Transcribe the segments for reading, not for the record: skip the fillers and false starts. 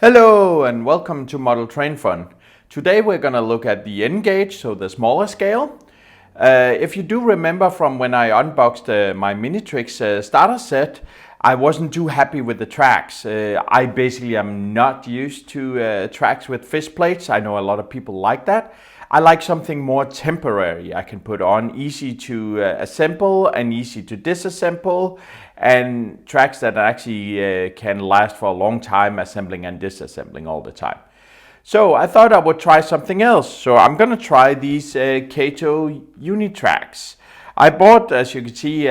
Hello and welcome to Model Train Fun. Today we're going to look at the N gauge, so the smaller scale. If you do remember from when I unboxed my Minitrix starter set, I wasn't too happy with the tracks. I basically am not used to tracks with fish plates. I know a lot of people like that. I like something more temporary I can put on, easy to assemble and easy to disassemble, and tracks that actually can last for a long time, assembling and disassembling all the time. So I thought I would try something else. So I'm going to try these Kato Unitracks. I bought, as you can see,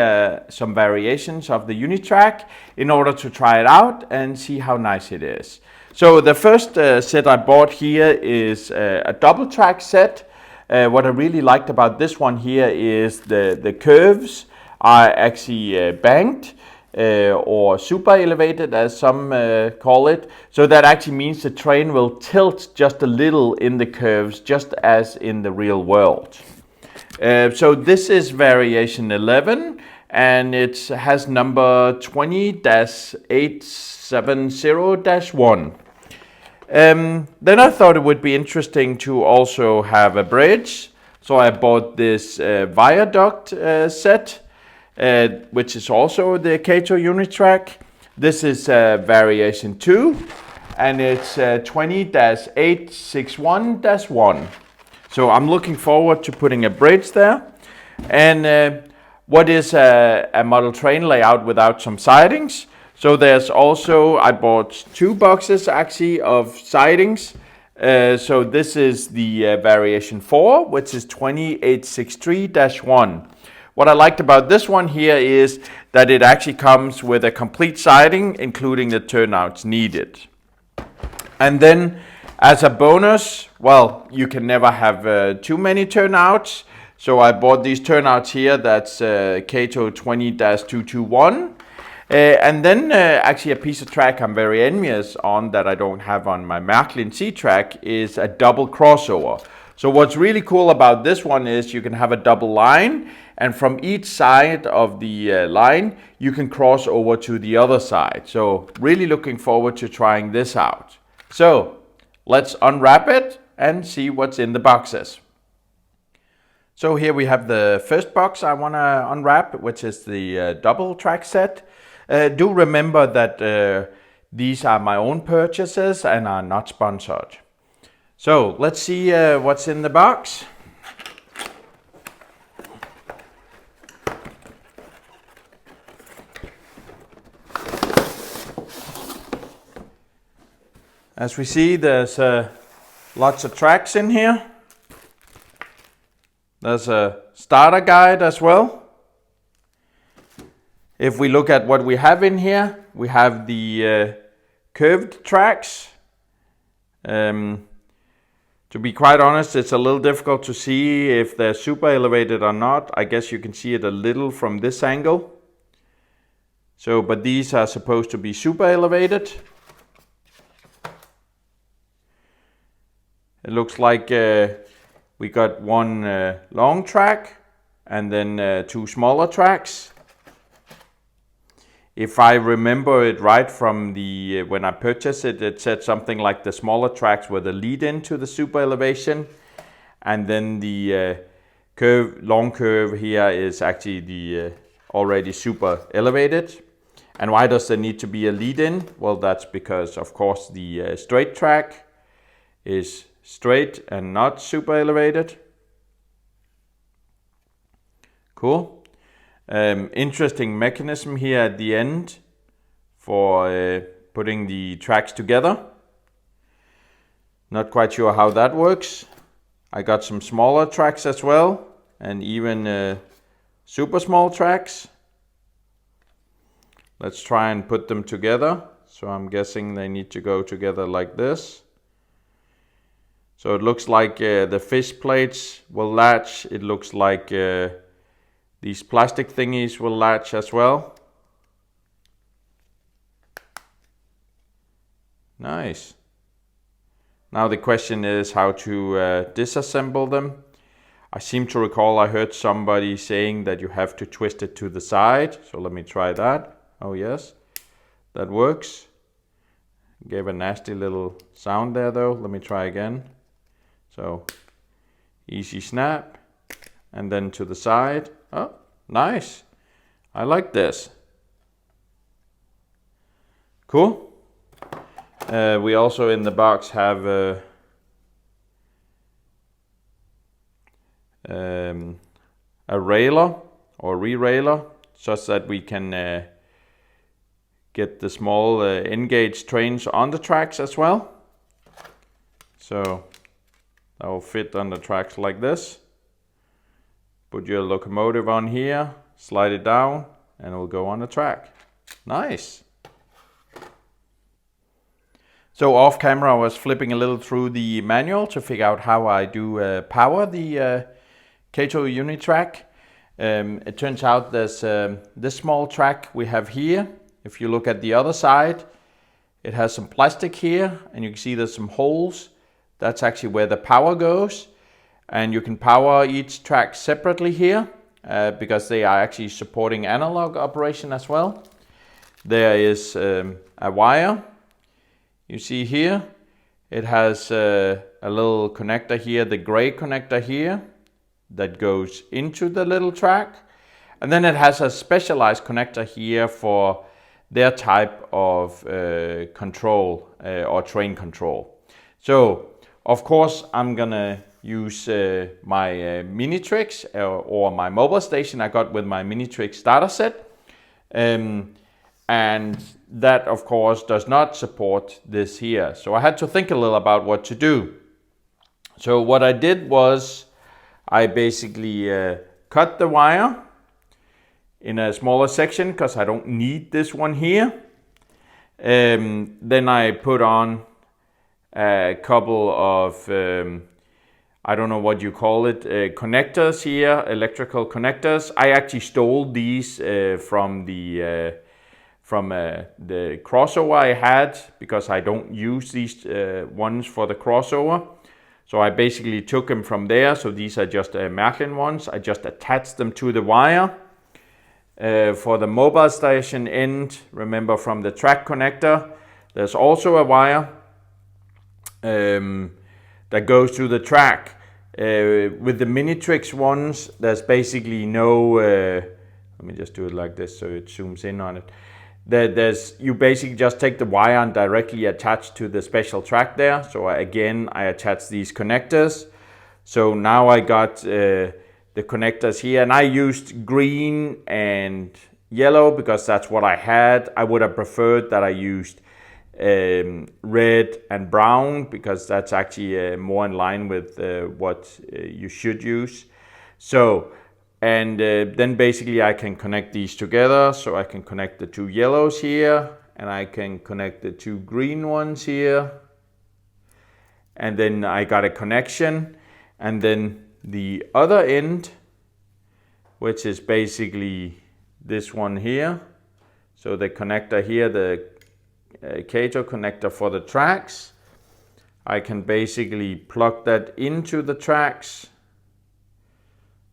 some variations of the Unitrack in order to try it out and see how nice it is. So the first set I bought here is a double track set. What I really liked about this one here is the curves are actually banked or super elevated, as some call it. So that actually means the train will tilt just a little in the curves, just as in the real world. So this is variation 11 and it has number 20-870-1. Then I thought it would be interesting to also have a bridge. So I bought this viaduct set, which is also the Kato Unitrack. This is variation 2 and it's 20-861-1. So I'm looking forward to putting a bridge there. And what is a model train layout without some sidings? So there's also, I bought 2 boxes actually of sidings. So this is the variation 4, which is 20-863-1. What I liked about this one here is that it actually comes with a complete siding, including the turnouts needed. And then as a bonus, well, you can never have too many turnouts. So I bought these turnouts here, that's Kato 20-221. And then actually a piece of track I'm very envious on that I don't have on my Märklin C-track is a double crossover. So what's really cool about this one is you can have a double line, and from each side of the line you can cross over to the other side. So really looking forward to trying this out. So let's unwrap it and see what's in the boxes. So here we have the first box I want to unwrap, which is the double track set. Do remember that these are my own purchases and are not sponsored. So let's see what's in the box. As we see, there's lots of tracks in here. There's a starter guide as well. If we look at what we have in here, we have the curved tracks. To be quite honest, it's a little difficult to see if they're super elevated or not. I guess you can see it a little from this angle. So, but these are supposed to be super elevated. It looks like we got one long track and then 2 smaller tracks. If I remember it right from the when I purchased it, it said something like the smaller tracks were the lead-in to the super elevation, and then the long curve here is actually the already super elevated. And why does there need to be a lead-in? Well, that's because of course the straight track is straight and not super elevated. Cool. Interesting mechanism here at the end for putting the tracks together. Not quite sure how that works. I got some smaller tracks as well, and even super small tracks. Let's try and put them together. So I'm guessing they need to go together like this. So it looks like the fish plates will latch. It looks like these plastic thingies will latch as well. Nice. Now the question is how to disassemble them. I seem to recall I heard somebody saying that you have to twist it to the side. So let me try that. Oh yes, that works. Gave a nasty little sound there though. Let me try again. So easy snap, and then to the side. Oh, nice. I like this. Cool. We also in the box have a railer or re-railer, such that we can get the small N-gauge trains on the tracks as well. So that will fit on the tracks like this. Put your locomotive on here, slide it down, and it will go on the track. Nice. So off camera I was flipping a little through the manual to figure out how I do power the Kato Unitrack. It turns out there's this small track we have here. If you look at the other side, it has some plastic here, and you can see there's some holes. That's actually where the power goes. And you can power each track separately here, because they are actually supporting analog operation as well. There is a wire. You see here, it has a little connector here, the gray connector here, that goes into the little track. And then it has a specialized connector here for their type of control or train control. So of course I'm gonna use my Minitrix or my mobile station I got with my Minitrix starter set. And that of course does not support this here. So I had to think a little about what to do. So what I did was I basically cut the wire in a smaller section because I don't need this one here. Then I put on a couple of, I don't know what you call it, connectors here, electrical connectors. I actually stole these from the crossover I had, because I don't use these ones for the crossover. So I basically took them from there. So these are just Märklin ones. I just attached them to the wire. For the mobile station end, remember from the track connector, there's also a wire that goes to the track. With the Minitrix ones, there's basically no, let me just do it like this so it zooms in on it. You basically just take the wire and directly attach to the special track there. So again, I attach these connectors. So now I got the connectors here, and I used green and yellow because that's what I had. I would have preferred that I used red and brown, because that's actually more in line with what you should use. So, and then basically I can connect these together. So I can connect the two yellows here, and I can connect the two green ones here. And then I got a connection. And then the other end, which is basically this one here. So the connector here, the Kato connector for the tracks. I can basically plug that into the tracks.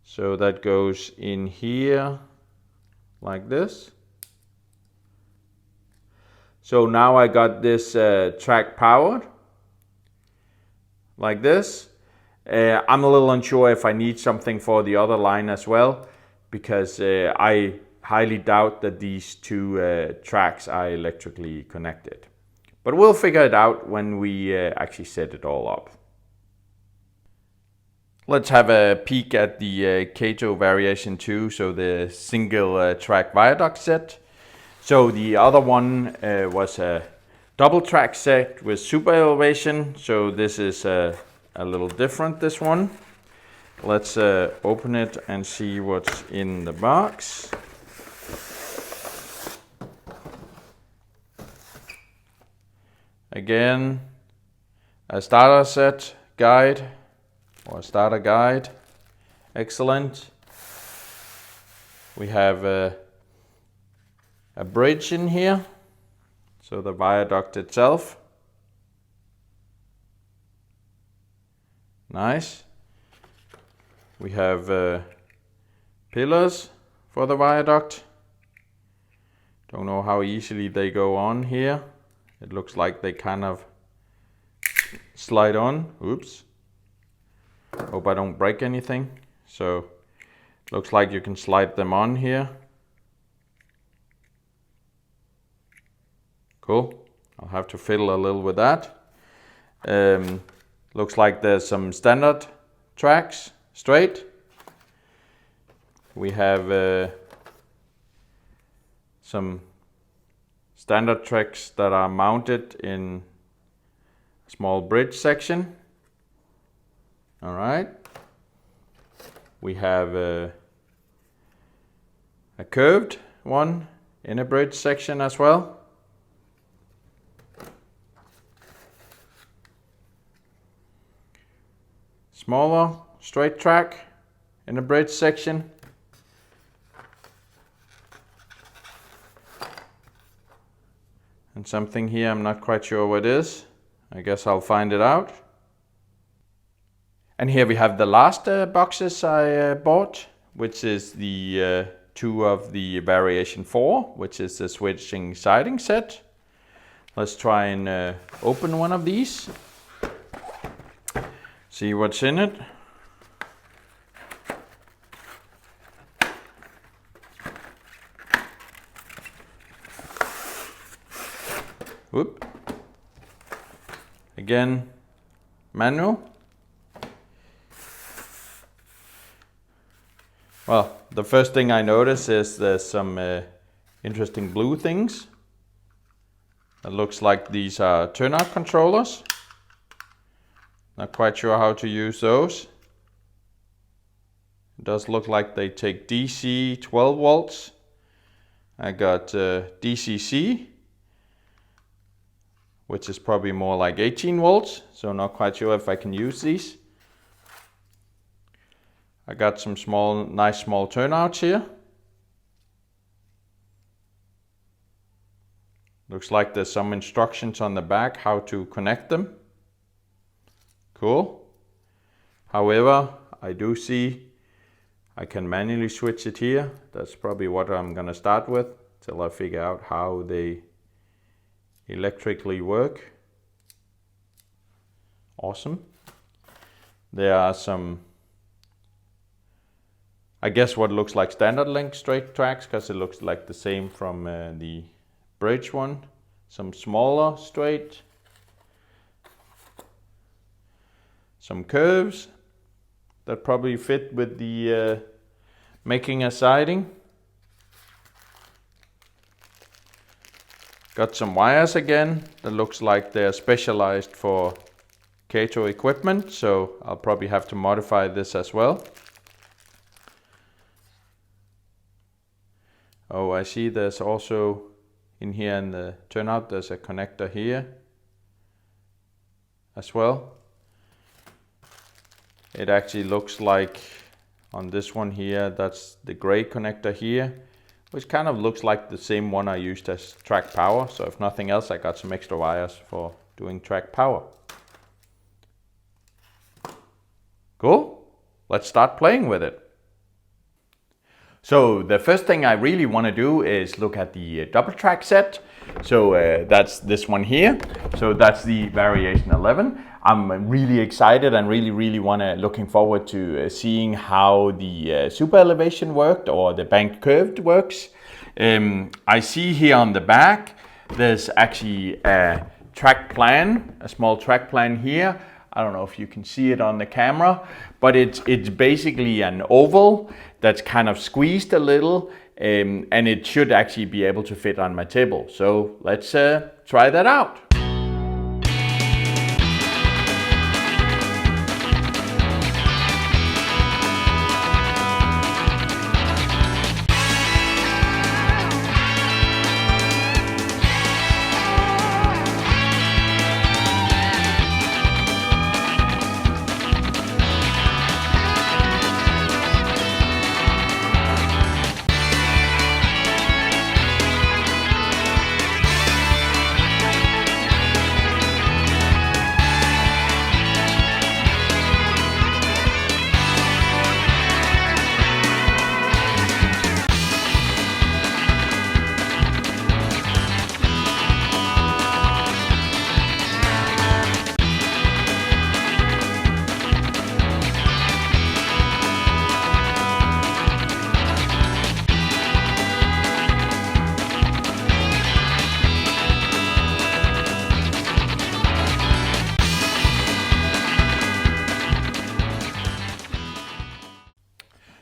So that goes in here like this. So now I got this track powered like this. I'm a little unsure if I need something for the other line as well, because I highly doubt that these two tracks are electrically connected. But we'll figure it out when we actually set it all up. Let's have a peek at the Kato variation 2, so the single track viaduct set. So the other one was a double track set with super elevation. So this is a little different, this one. Let's open it and see what's in the box. Again, a starter set guide or starter guide. Excellent. We have a bridge in here, so the viaduct itself. Nice. We have pillars for the viaduct. Don't know how easily they go on here. It looks like they kind of slide on. Oops. Hope I don't break anything. So looks like you can slide them on here. Cool. I'll have to fiddle a little with that. Looks like there's some standard tracks straight. We have some standard tracks that are mounted in a small bridge section. All right. We have a curved one in a bridge section as well. Smaller straight track in a bridge section. And something here, I'm not quite sure what it is. I guess I'll find it out. And here we have the last boxes I bought, which is the two of the variation 4, which is the switching siding set. Let's try and open one of these. See what's in it. Whoop. Again, manual. Well, the first thing I notice is there's some interesting blue things. It looks like these are turnout controllers. Not quite sure how to use those. It does look like they take DC 12 volts. I got DCC, which is probably more like 18 volts. So not quite sure if I can use these. I got some nice small turnouts here. Looks like there's some instructions on the back how to connect them. Cool. However, I do see I can manually switch it here. That's probably what I'm gonna start with till I figure out how they electrically work. Awesome. There are some, I guess what looks like standard length straight tracks, because it looks like the same from the bridge one. Some smaller straight. Some curves that probably fit with the making a siding. Got some wires again that looks like they're specialized for Kato equipment, so I'll probably have to modify this as well. Oh, I see there's also in here in the turnout there's a connector here as well. It actually looks like on this one here, that's the gray connector here, which kind of looks like the same one I used as track power. So if nothing else, I got some extra wires for doing track power. Cool. Let's start playing with it. So the first thing I really want to do is look at the double track set. So that's this one here. So that's the variation 11. I'm really excited and really looking forward to seeing how the super elevation worked, or the banked curved works. I see here on the back there's actually a track plan, a small track plan here. I don't know if you can see it on the camera, but it's basically an oval that's kind of squeezed a little, and it should actually be able to fit on my table. So let's try that out.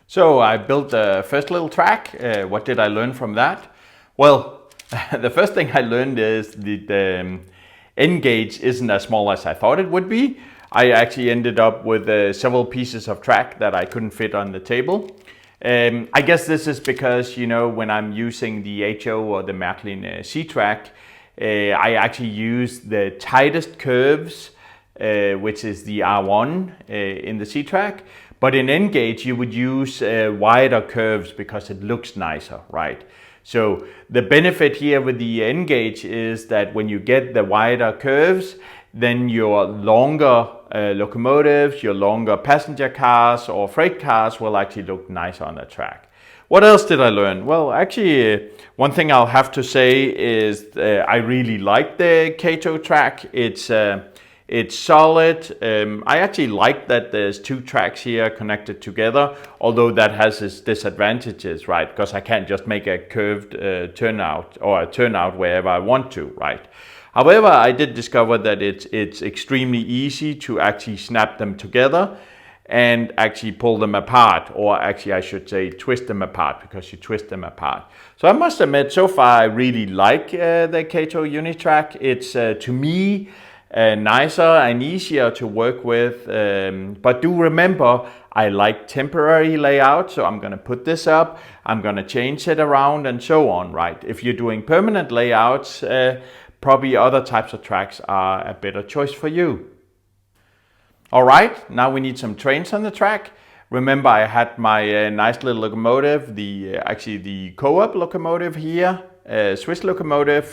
So I built the first little track. What did I learn from that? Well, the first thing I learned is the end gauge isn't as small as I thought it would be. I actually ended up with several pieces of track that I couldn't fit on the table. I guess this is because, you know, when I'm using the HO or the Märklin C-track, I actually use the tightest curves, which is the R1 in the C-track. But in end gauge, you would use wider curves because it looks nicer, right? So the benefit here with the end gauge is that when you get the wider curves, then your longer locomotives, your longer passenger cars or freight cars will actually look nicer on the track. What else did I learn? Well, actually, one thing I'll have to say is I really like the Kato track. It's solid. I actually like that there's two tracks here connected together, although that has its disadvantages, right? Because I can't just make a curved turnout or a turnout wherever I want to, right? However, I did discover that it's extremely easy to actually snap them together and actually pull them apart, or actually I should say twist them apart, because you twist them apart. So I must admit, so far I really like the Kato Unitrack. It's to me nicer and easier to work with, but do remember I like temporary layout, so I'm going to put this up, I'm going to change it around and so on, right? If you're doing permanent layouts, probably other types of tracks are a better choice for you. Alright, now we need some trains on the track. Remember, I had my nice little locomotive, actually the co-op locomotive here, Swiss locomotive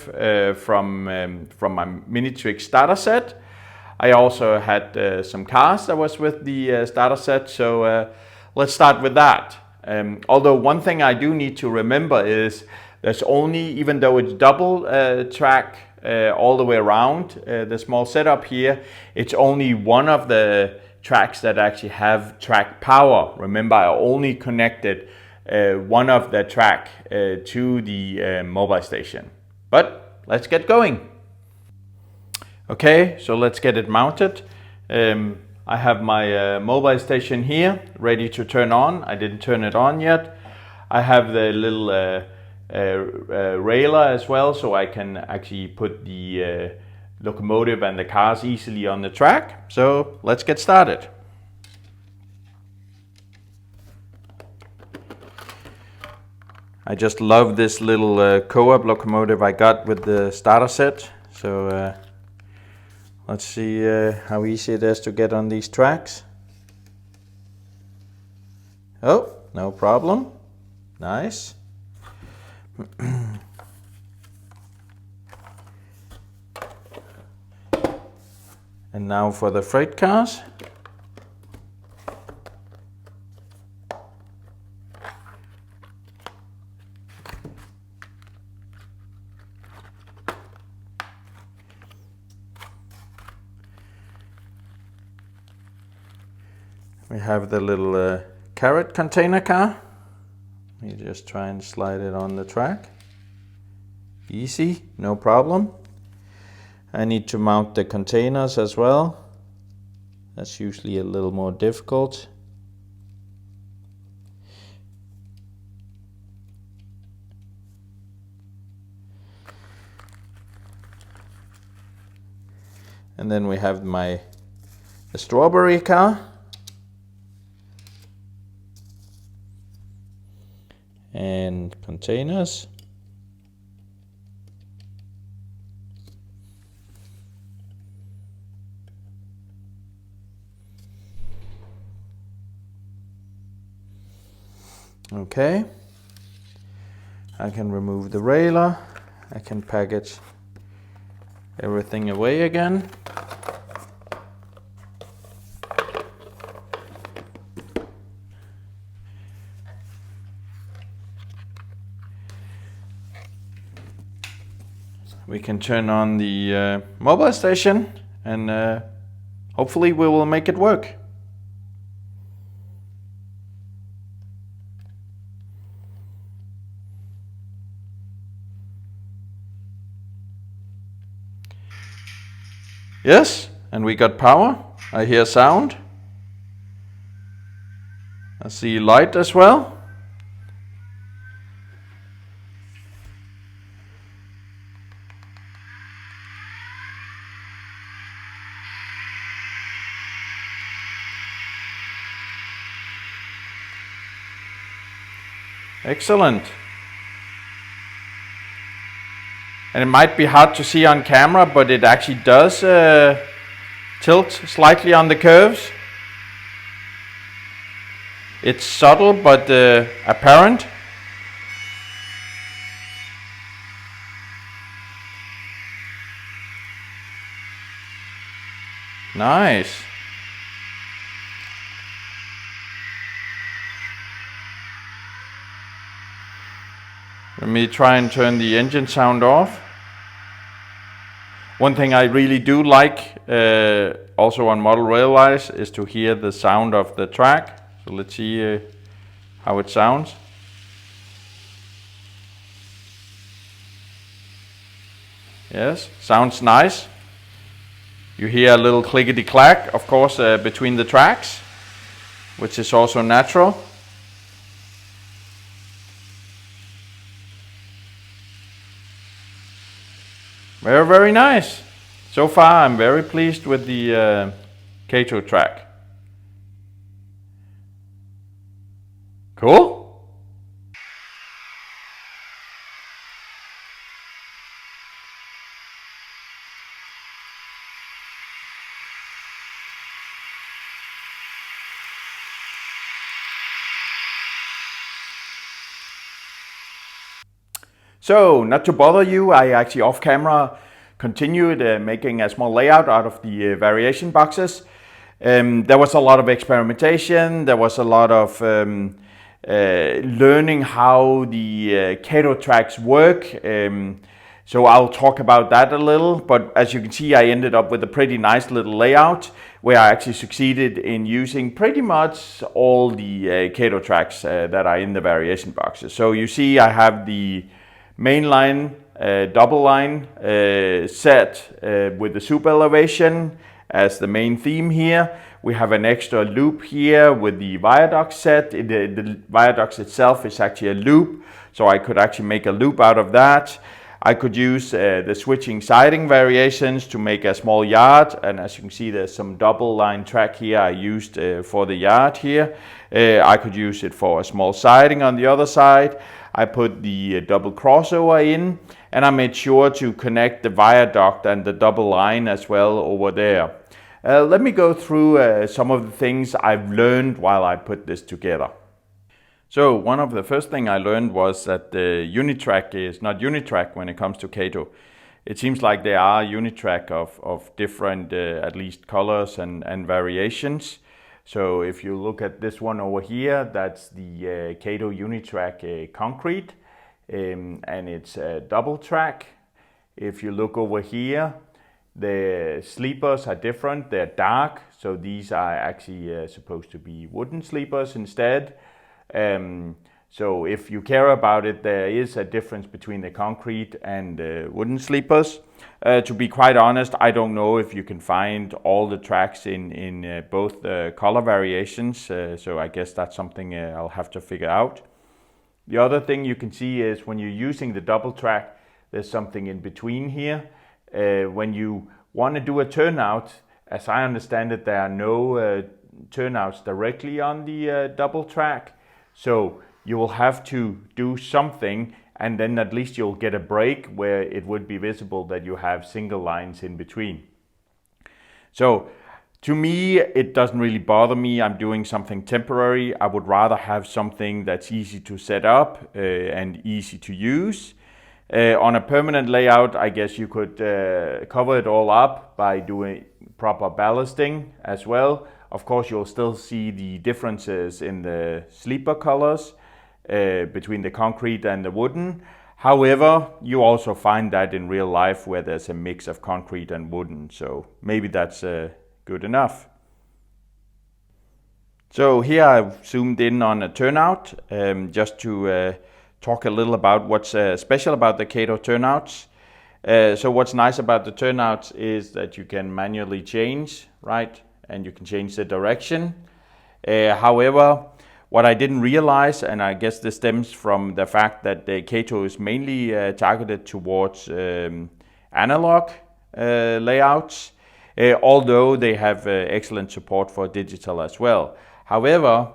from my Minitrix starter set. I also had some cars that was with the starter set, so let's start with that. Although one thing I do need to remember is there's only, even though it's double track all the way around the small setup here, it's only one of the tracks that actually have track power. Remember, I only connected one of the track to the mobile station. But let's get going. Okay, so let's get it mounted. I have my mobile station here ready to turn on. I didn't turn it on yet. I have the little railer as well, so I can actually put the locomotive and the cars easily on the track. So let's get started. I just love this little co-op locomotive I got with the starter set. So let's see how easy it is to get on these tracks. Oh, no problem. Nice. And now for the freight cars. We have the little carrot container car. You just try and slide it on the track. Easy, no problem. I need to mount the containers as well. That's usually a little more difficult. And then we have the strawberry car. And containers. Okay, I can remove the railer, I can package everything away again. We can turn on the mobile station and hopefully we will make it work. Yes, and we got power. I hear sound. I see light as well. Excellent. And it might be hard to see on camera, but it actually does tilt slightly on the curves. It's subtle but apparent. Nice. Let me try and turn the engine sound off. One thing I really do like also on model rail-wise is to hear the sound of the track. So let's see how it sounds. Yes, sounds nice. You hear a little clickety-clack, of course, between the tracks, which is also natural. Very, very nice. So far, I'm very pleased with the Kato track. Cool. So, not to bother you, I actually off camera continued making a small layout out of the variation boxes. There was a lot of experimentation, there was a lot of learning how the Kato tracks work. So I'll talk about that a little, but as you can see, I ended up with a pretty nice little layout where I actually succeeded in using pretty much all the Kato tracks that are in the variation boxes. So you see I have the main line, double line set with the super elevation as the main theme here. We have an extra loop here with the viaduct set. The viaduct itself is actually a loop, so I could actually make a loop out of that. I could use the switching siding variations to make a small yard, and as you can see there's some double line track here I used for the yard here. I could use it for a small siding on the other side. I put the double crossover in, and I made sure to connect the viaduct and the double line as well over there. Let me go through some of the things I've learned while I put this together. So one of the first thing I learned was that the Unitrack is not Unitrack when it comes to Kato. It seems like there are Unitrack of different at least colors and variations. So if you look at this one over here, that's the Kato Unitrack concrete, and it's a double track. If you look over here, the sleepers are different, they're dark, so these are actually supposed to be wooden sleepers instead. So if you care about it, there is a difference between the concrete and wooden sleepers. To be quite honest, I don't know if you can find all the tracks in both color variations, so I guess that's something I'll have to figure out. The other thing you can see is when you're using the double track, there's something in between here. When you want to do a turnout, as I understand it, there are no turnouts directly on the double track. So you will have to do something, and then at least you'll get a break where it would be visible that you have single lines in between. So to me, it doesn't really bother me. I'm doing something temporary. I would rather have something that's easy to set up and easy to use. On a permanent layout, I guess you could cover it all up by doing proper ballasting as well. Of course, you'll still see the differences in the sleeper colors between the concrete and the wooden. However, you also find that in real life where there's a mix of concrete and wooden, so maybe that's good enough. So here I've zoomed in on a turnout just to talk a little about what's special about the Kato turnouts. So what's nice about the turnouts is that you can manually change, right? And you can change the direction. However, What I didn't realize, and I guess this stems from the fact that the Kato is mainly targeted towards analog layouts, although they have excellent support for digital as well. However,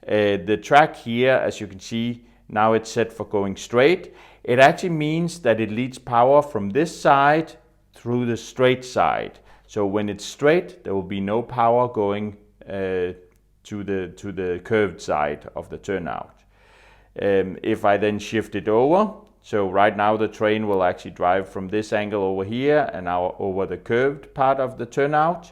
the track here, as you can see, now it's set for going straight. It actually means that it leads power from this side through the straight side. So when it's straight, there will be no power going to the curved side of the turnout. If I then shift it over, so right now the train will actually drive from this angle over here and now over the curved part of the turnout,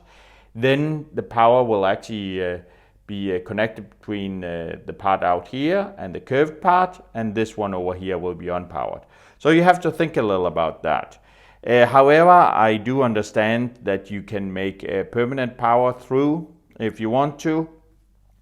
then the power will actually be connected between the part out here and the curved part, and this one over here will be unpowered. So you have to think a little about that. However, I do understand that you can make permanent power through if you want to.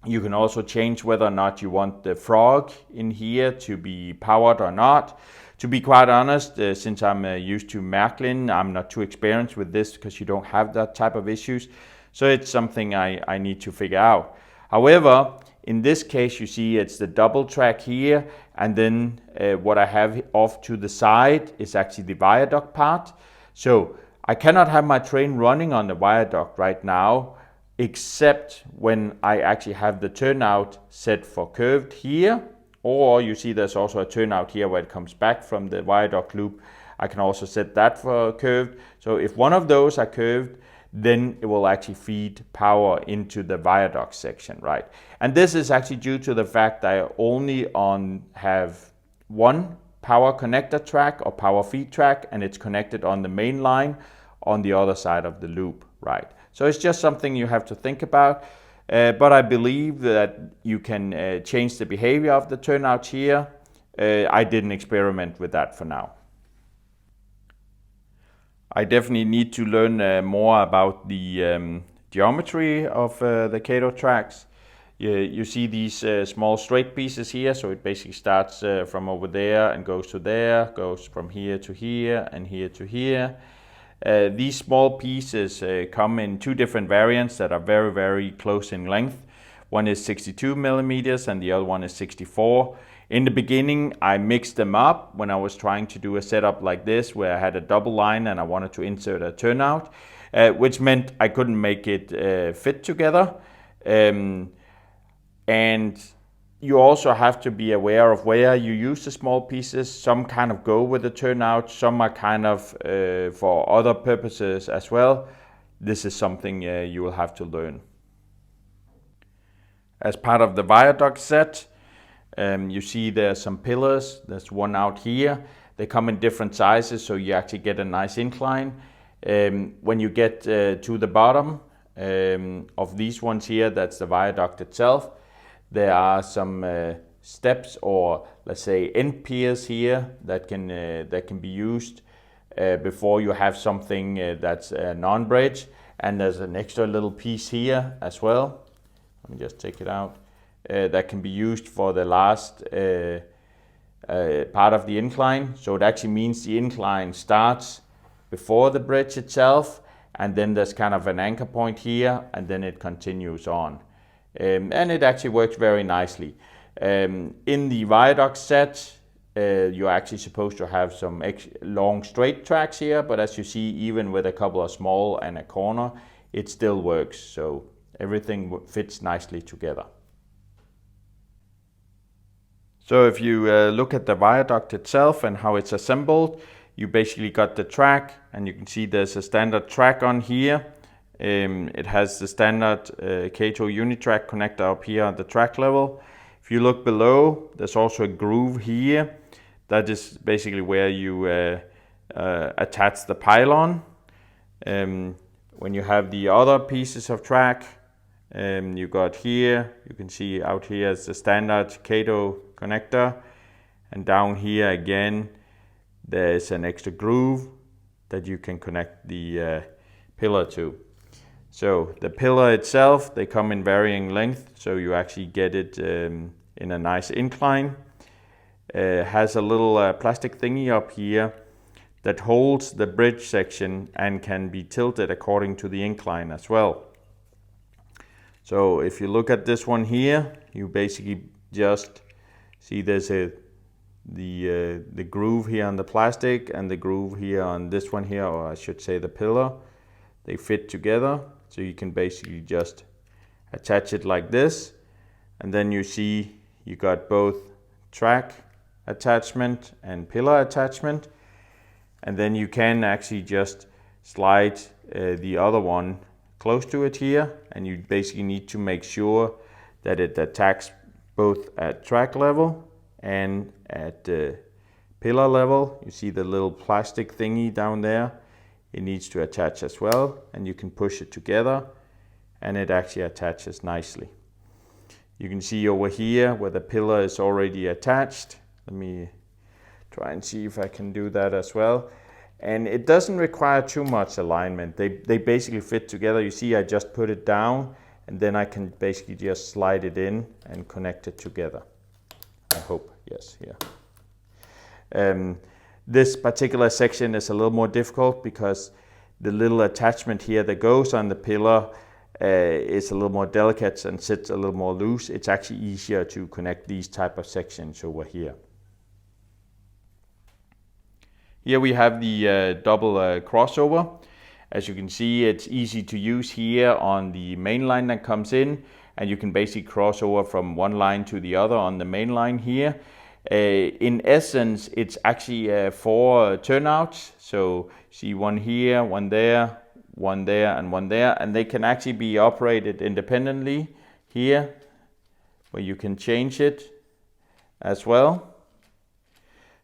You can also change whether or not you want the frog in here to be powered or not. To be quite honest, since I'm used to Märklin, I'm not too experienced with this because you don't have that type of issues. So it's something I need to figure out. However, in this case, you see it's the double track here, and then what I have off to the side is actually the viaduct part. So I cannot have my train running on the viaduct right now, except when I actually have the turnout set for curved here, or you see there's also a turnout here where it comes back from the viaduct loop. I can also set that for curved. So if one of those are curved, then it will actually feed power into the viaduct section, right? And this is actually due to the fact that I only have one power connector track or power feed track, and it's connected on the main line on the other side of the loop, right? So it's just something you have to think about, but I believe that you can change the behavior of the turnouts here. I didn't experiment with that for now. I definitely need to learn more about the geometry of the Kato tracks. You see these small straight pieces here, so it basically starts from over there and goes to there, goes from here to here and here to here. These small pieces come in two different variants that are very, very close in length. One is 62 millimeters and the other one is 64. In the beginning, I mixed them up when I was trying to do a setup like this, where I had a double line and I wanted to insert a turnout, which meant I couldn't make it fit together. And you also have to be aware of where you use the small pieces. Some kind of go with the turnout, some are kind of for other purposes as well. This is something you will have to learn. As part of the viaduct set, you see there's some pillars. There's one out here. They come in different sizes, so you actually get a nice incline. When you get to the bottom of these ones here, that's the viaduct itself. There are some steps, or let's say end piers here that can be used before you have something that's a non-bridge. And there's an extra little piece here as well. Let me just take it out. That can be used for the last part of the incline. So it actually means the incline starts before the bridge itself, and then there's kind of an anchor point here, and then it continues on. And it actually works very nicely. In the viaduct set, you're actually supposed to have some long straight tracks here, but as you see, even with a couple of small and a corner, it still works. So everything fits nicely together. So if you look at the viaduct itself and how it's assembled, you basically got the track, and you can see there's a standard track on here. It has the standard Kato Unitrack connector up here at the track level. If you look below, there's also a groove here. That is basically where you attach the pylon. When you have the other pieces of track, you got here, you can see out here is the standard Kato connector, and down here again there's an extra groove that you can connect the pillar to. So the pillar itself, they come in varying length, so you actually get it in a nice incline. Has a little plastic thingy up here that holds the bridge section and can be tilted according to the incline as well. So if you look at this one here, you basically just see there's the groove here on the plastic and the groove here on this one here, or I should say the pillar. They fit together, so you can basically just attach it like this, and then you see you got both track attachment and pillar attachment, and then you can actually just slide the other one close to it here, and you basically need to make sure that it attacks both at track level and at pillar level. You see the little plastic thingy down there, it needs to attach as well, and you can push it together and it actually attaches nicely. You can see over here where the pillar is already attached. Let me try and see if I can do that as well. And it doesn't require too much alignment. They basically fit together. You see I just put it down and then I can basically just slide it in and connect it together. I hope, yes, here. This particular section is a little more difficult because the little attachment here that goes on the pillar is a little more delicate and sits a little more loose. It's actually easier to connect these type of sections over here. Here we have the double crossover. As you can see, it's easy to use here on the main line that comes in, and you can basically cross over from one line to the other on the main line here. In essence, it's actually 4 turnouts. So see one here, one there, and one there, and they can actually be operated independently here, where you can change it as well.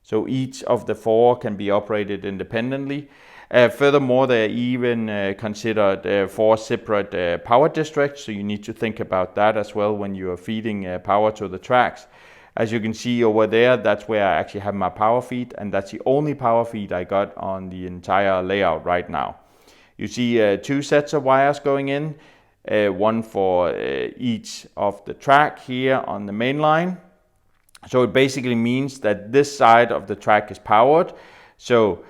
So each of the 4 can be operated independently. Furthermore, they're even considered 4 separate power districts, so you need to think about that as well when you are feeding power to the tracks. As you can see over there, that's where I actually have my power feed, and that's the only power feed I got on the entire layout right now. You see 2 sets of wires going in, one for each of the track here on the main line. So it basically means that this side of the track is powered. So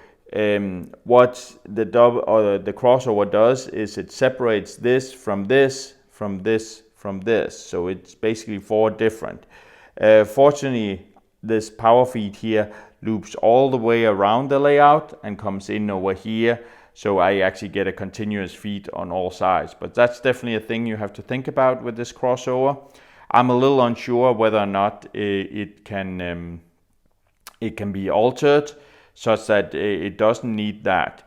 what the crossover does is it separates this from this, from this, from this. So it's basically 4 different. Fortunately, this power feed here loops all the way around the layout and comes in over here. So I actually get a continuous feed on all sides. But that's definitely a thing you have to think about with this crossover. I'm a little unsure whether or not it can be altered such that it doesn't need that.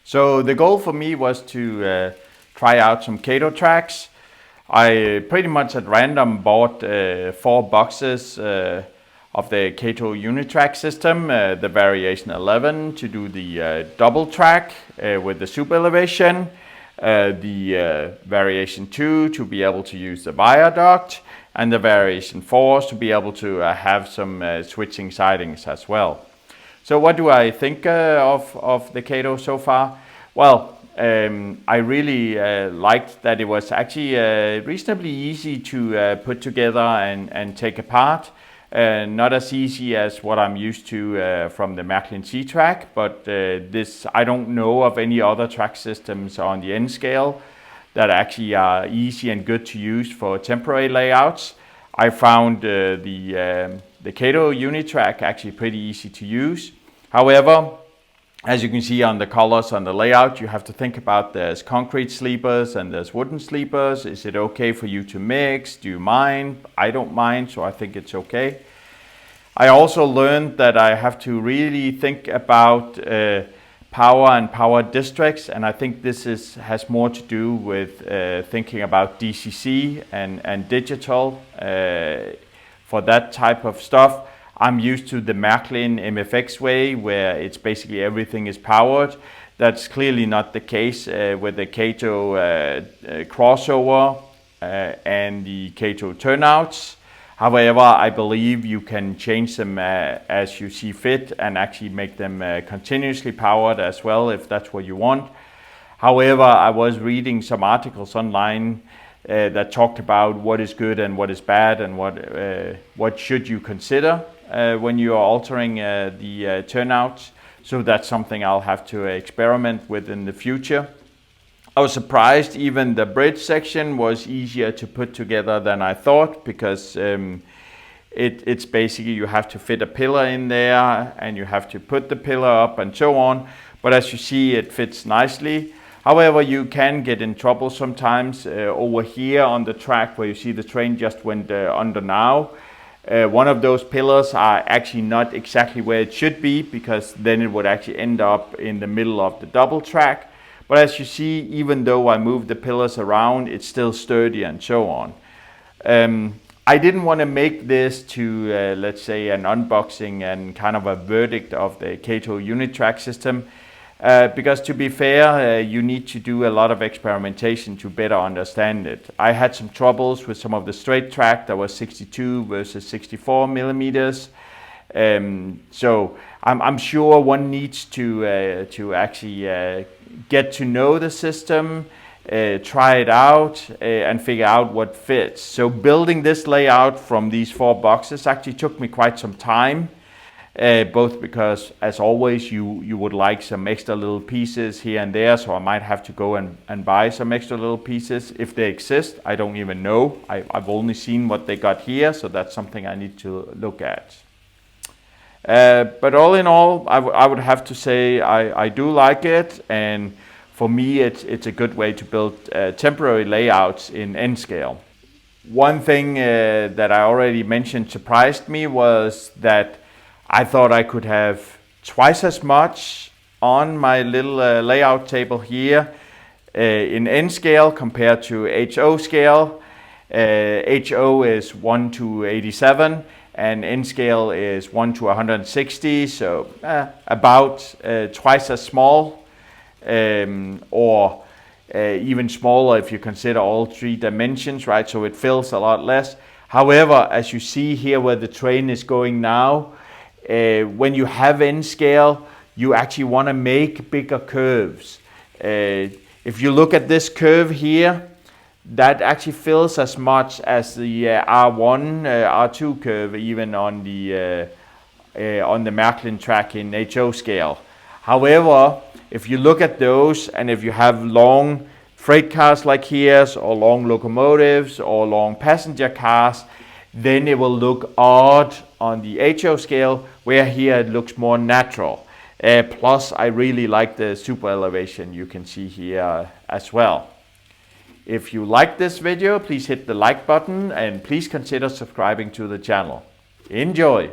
So the goal for me was to try out some Kato tracks. I pretty much at random bought 4 boxes of the Kato Unitrack system, the variation 11 to do the double track with the super elevation, the variation 2 to be able to use the viaduct, and the variation 4 to be able to have some switching sidings as well. So what do I think of the Kato so far? Well, I really liked that it was actually reasonably easy to put together and take apart. Not as easy as what I'm used to from the Märklin C-Track, but I don't know of any other track systems on the N scale that actually are easy and good to use for temporary layouts. I found the Kato Unitrack actually pretty easy to use. However, as you can see on the colors on the layout, you have to think about there's concrete sleepers and there's wooden sleepers. Is it okay for you to mix? Do you mind? I don't mind, so I think it's okay. I also learned that I have to really think about power and power districts, and I think this has more to do with thinking about DCC and digital for that type of stuff. I'm used to the Märklin MFX way, where it's basically everything is powered. That's clearly not the case with the Kato crossover and the Kato turnouts. However, I believe you can change them as you see fit and actually make them continuously powered as well, if that's what you want. However, I was reading some articles online that talked about what is good and what is bad and what should you consider when you are altering the turnouts. So that's something I'll have to experiment with in the future. I was surprised even the bridge section was easier to put together than I thought, because it's basically you have to fit a pillar in there and you have to put the pillar up and so on. But as you see, it fits nicely. However, you can get in trouble sometimes over here on the track where you see the train just went under now. One of those pillars are actually not exactly where it should be, because then it would actually end up in the middle of the double track. But as you see, even though I moved the pillars around, it's still sturdy and so on. I didn't want to make this to, let's say, an unboxing and kind of a verdict of the Kato Unitrack system. Because to be fair, you need to do a lot of experimentation to better understand it. I had some troubles with some of the straight track that was 62 versus 64 millimeters. So I'm sure one needs to actually get to know the system, try it out, and figure out what fits. So building this layout from these 4 boxes actually took me quite some time. Both because, as always, you would like some extra little pieces here and there, so I might have to go and buy some extra little pieces if they exist. I don't even know. I've only seen what they got here, so that's something I need to look at. But all in all, I would have to say I do like it, and for me it's a good way to build temporary layouts in N scale. One thing that I already mentioned surprised me was that I thought I could have twice as much on my little layout table here in N scale compared to HO scale. HO is 1 to 87 and N scale is 1 to 160, so about twice as small, or even smaller if you consider all 3 dimensions, right? So it fills a lot less. However, as you see here where the train is going now, when you have N scale, you actually want to make bigger curves. If you look at this curve here, that actually fills as much as the R1, R2 curve, even on the Märklin track in HO scale. However, if you look at those, and if you have long freight cars like here, or long locomotives, or long passenger cars, then it will look odd on the HO scale, where here it looks more natural. Plus, I really like the super elevation you can see here as well. If you like this video, please hit the like button and please consider subscribing to the channel. Enjoy!